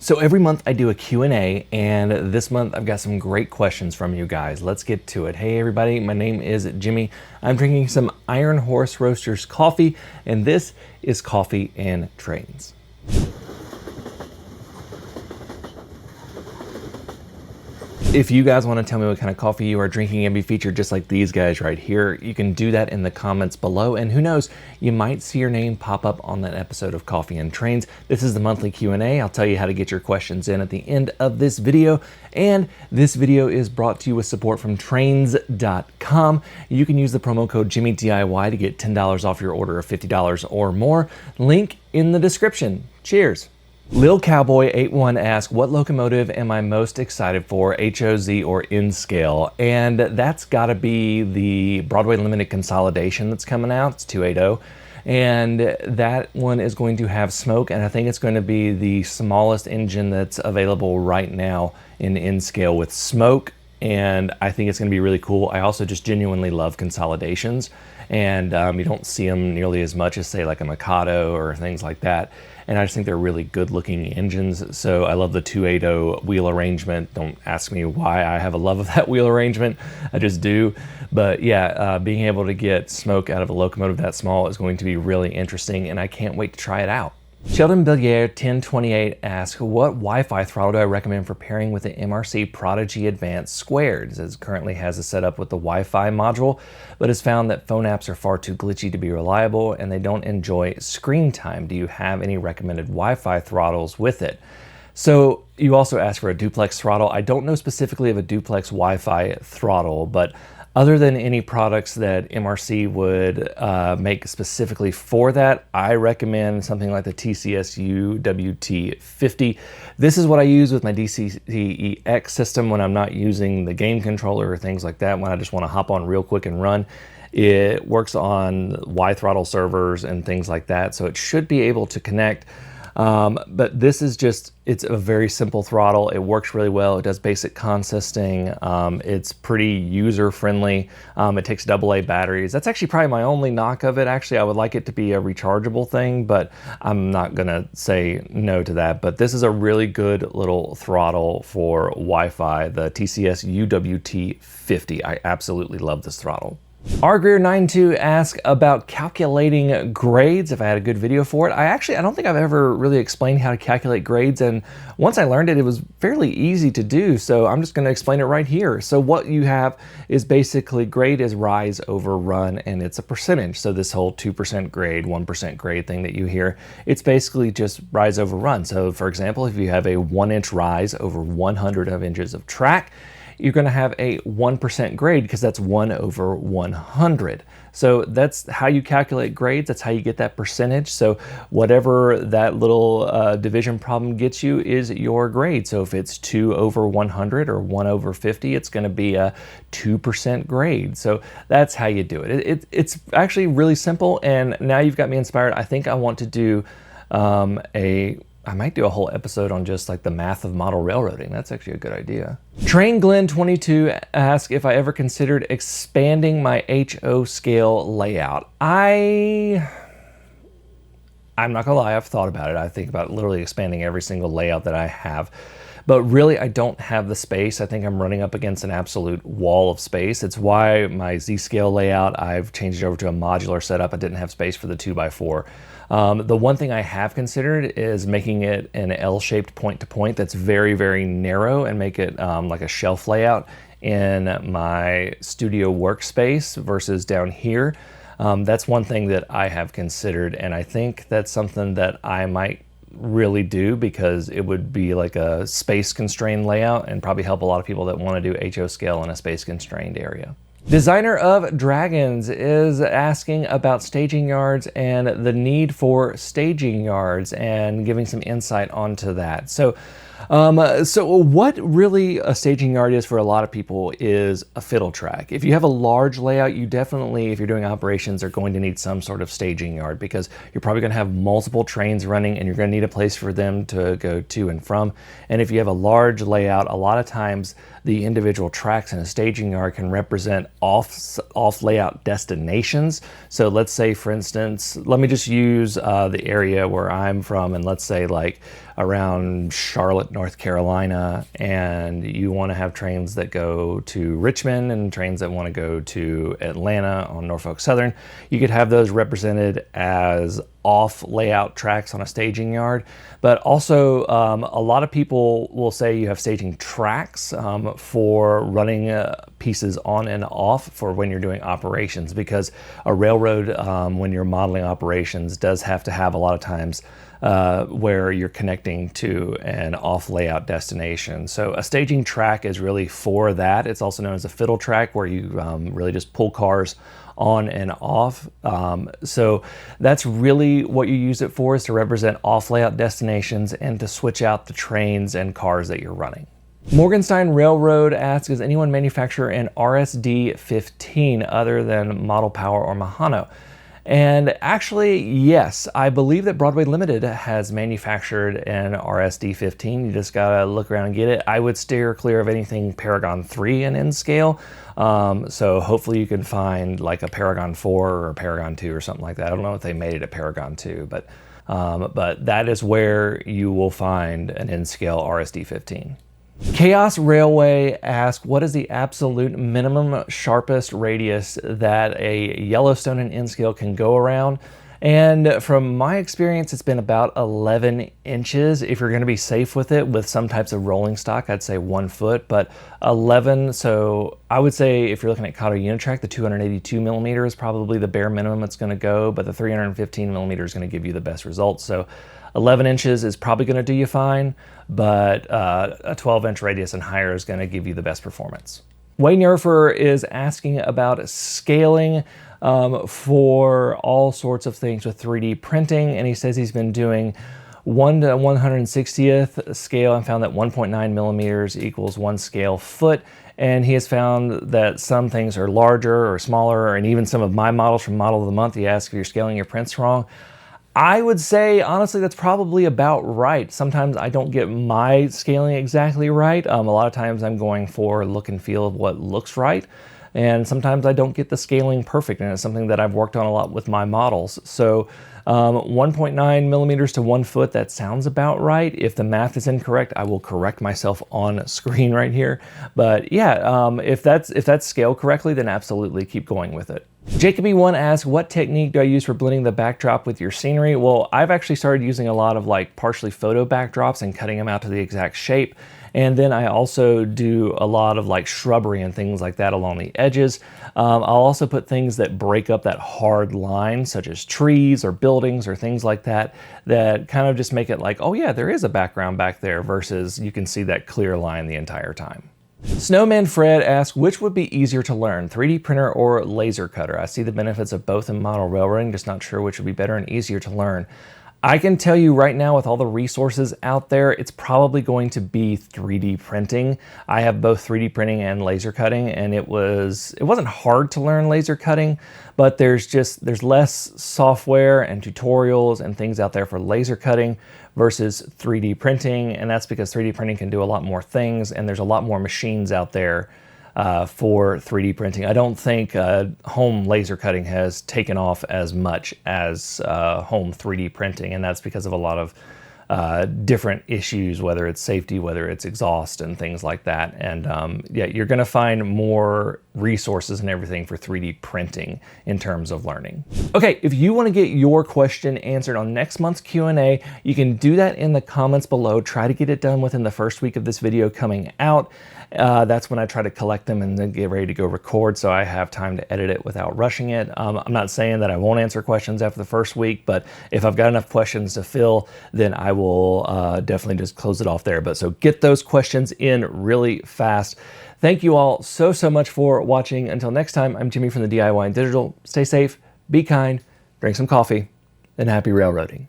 So every month I do a Q&A, and this month I've got some great questions from you guys. Let's get to it. Hey everybody, my name is Jimmy. I'm drinking some Iron Horse Roasters coffee, and this is Coffee and Trains. If you guys want to tell me what kind of coffee you are drinking and be featured just like these guys right here, you can do that in the comments below, and who knows, you might see your name pop up on that episode of Coffee and Trains. This is the monthly Q&A. I'll tell you how to get your questions in at the end of this video, and this video is brought to you with support from trains.com. You can use the promo code JimmyDIY to get $10 off your order of $50 or more. Link in the description. Cheers. Lil Cowboy 81 asks, what locomotive am I most excited for, HOZ or N-Scale? And that's got to be the Broadway Limited consolidation that's coming out. It's 280. And that one is going to have smoke, and I think it's going to be the smallest engine that's available right now in N-Scale with smoke, and I think it's going to be really cool. I also just genuinely love consolidations, and you don't see them nearly as much as, say, like a Mikado or things like that. And I just think they're really good looking engines. So I love the 280 wheel arrangement. Don't ask me why I have a love of that wheel arrangement. I just do. But yeah, being able to get smoke out of a locomotive that small is going to be really interesting, and I can't wait to try it out. Sheldon Billier 1028 asks, what Wi-Fi throttle do I recommend for pairing with the MRC Prodigy Advanced Squared? It says currently has a setup with the Wi-Fi module, but has found that phone apps are far too glitchy to be reliable, and they don't enjoy screen time. Do you have any recommended Wi-Fi throttles with it? So you also asked for a duplex throttle. I don't know specifically of a duplex Wi-Fi throttle, but other than any products that MRC would make specifically for that, I recommend something like the TCSU WT50. This is what I use with my DCEX system when I'm not using the game controller or things like that, when I just want to hop on real quick and run. It works on Y-throttle servers and things like that, so it should be able to connect. But this is just, it's a very simple throttle. It works really well. It does basic consisting. It's pretty user-friendly. It takes AA batteries. That's actually probably my only knock of it. Actually, I would like it to be a rechargeable thing, but I'm not gonna say no to that. But this is a really good little throttle for Wi-Fi, the TCS UWT50. I absolutely love this throttle. RGreer92 asks about calculating grades, if I had a good video for it. I don't think I've ever really explained how to calculate grades, and once I learned it, it was fairly easy to do, so I'm just going to explain it right here. So what you have is basically grade is rise over run, and it's a percentage. So this whole 2% grade, 1% grade thing that you hear, it's basically just rise over run. So for example, if you have a 1-inch rise over 100 of inches of track, you're going to have a 1% grade because that's 1 over 100. So that's how you calculate grades. That's how you get that percentage. So whatever that little division problem gets you is your grade. So if it's 2 over 100 or 1 over 50, it's going to be a 2% grade. So that's how you do it. It's actually really simple, and now you've got me inspired. I think I want to do I might do a whole episode on just like the math of model railroading. That's actually a good idea. Train Glenn 22 asks if I ever considered expanding my HO scale layout. I'm not gonna lie, I've thought about it. I think about literally expanding every single layout that I have. But really, I don't have the space. I think I'm running up against an absolute wall of space. It's why my Z-scale layout, I've changed it over to a modular setup. I didn't have space for the 2x4. The one thing I have considered is making it an L-shaped point-to-point that's very, very narrow, and make it like a shelf layout in my studio workspace versus down here. That's one thing that I have considered, and I think that's something that I might really do, because it would be like a space constrained layout and probably help a lot of people that want to do HO scale in a space constrained area. Designer of Dragons is asking about staging yards and the need for staging yards, and giving some insight onto that. So what really a staging yard is for a lot of people is a fiddle track. If you have a large layout, you definitely, if you're doing operations, are going to need some sort of staging yard, because you're probably going to have multiple trains running, and you're going to need a place for them to go to and from. And if you have a large layout, a lot of times the individual tracks in a staging yard can represent off layout destinations. So let's say, for instance, let me just use the area where I'm from, and let's say like around Charlotte, North Carolina, and you want to have trains that go to Richmond and trains that want to go to Atlanta on Norfolk Southern, you could have those represented as off layout tracks on a staging yard. But also a lot of people will say you have staging tracks for running pieces on and off for when you're doing operations, because a railroad, when you're modeling operations, does have to have a lot of times where you're connecting to an off layout destination. So a staging track is really for that. It's also known as a fiddle track, where you really just pull cars on and off. So that's really what you use it for, is to represent off layout destinations and to switch out the trains and cars that you're running. Morgenstein Railroad asks, does anyone manufacture an RSD-15 other than Model Power or Mahano? And actually, yes, I believe that Broadway Limited has manufactured an RSD-15. You just gotta look around and get it. I would steer clear of anything Paragon 3 in end scale. So hopefully you can find like a Paragon 4 or a Paragon 2 or something like that. I don't know if they made it a Paragon 2, but that is where you will find an end scale RSD-15. Chaos Railway asks, what is the absolute minimum sharpest radius that a Yellowstone and N scale can go around? And from my experience, it's been about 11 inches. If you're going to be safe with it, with some types of rolling stock, I'd say 1 foot, but 11. So I would say if you're looking at Kato Unitrack, the 282 millimeter is probably the bare minimum it's going to go, but the 315 millimeter is going to give you the best results. So 11 inches is probably going to do you fine, but a 12-inch radius and higher is going to give you the best performance. Wayne Yerfer is asking about scaling for all sorts of things with 3D printing, and he says he's been doing 1 to 160th scale and found that 1.9 millimeters equals 1 scale foot. And he has found that some things are larger or smaller, and even some of my models from Model of the Month, he asks if you're scaling your prints wrong. I would say, honestly, that's probably about right. Sometimes I don't get my scaling exactly right. A lot of times I'm going for look and feel of what looks right. And sometimes I don't get the scaling perfect, and it's something that I've worked on a lot with my models. So 1.9 millimeters to 1 foot, that sounds about right. If the math is incorrect, I will correct myself on screen right here. But yeah, if that's scaled correctly, then absolutely keep going with it. Jacoby1 asks, what technique do I use for blending the backdrop with your scenery? Well, I've actually started using a lot of like partially photo backdrops and cutting them out to the exact shape. And then I also do a lot of like shrubbery and things like that along the edges. I'll also put things that break up that hard line, such as trees or buildings or things like that, that kind of just make it like, oh yeah, there is a background back there, versus you can see that clear line the entire time. Snowman Fred asks, which would be easier to learn, 3D printer or laser cutter? I see the benefits of both in model railroading, just not sure which would be better and easier to learn. I can tell you right now, with all the resources out there, it's probably going to be 3D printing. I have both 3D printing and laser cutting, and it wasn't hard to learn laser cutting, but there's less software and tutorials and things out there for laser cutting versus 3D printing, and that's because 3D printing can do a lot more things, and there's a lot more machines out there for 3D printing. I don't think home laser cutting has taken off as much as home 3D printing, and that's because of a lot of different issues, whether it's safety, whether it's exhaust and things like that. And yeah, you're gonna find more resources and everything for 3D printing in terms of learning. Okay, if you wanna get your question answered on next month's Q&A, you can do that in the comments below. Try to get it done within the first week of this video coming out. That's when I try to collect them and then get ready to go record, so I have time to edit it without rushing it. I'm not saying that I won't answer questions after the first week, but if I've got enough questions to fill, then I will definitely just close it off there. But so get those questions in really fast. Thank you all so much for watching. Until next time, I'm Jimmy from the DIY and Digital. Stay safe, be kind, drink some coffee, and happy railroading.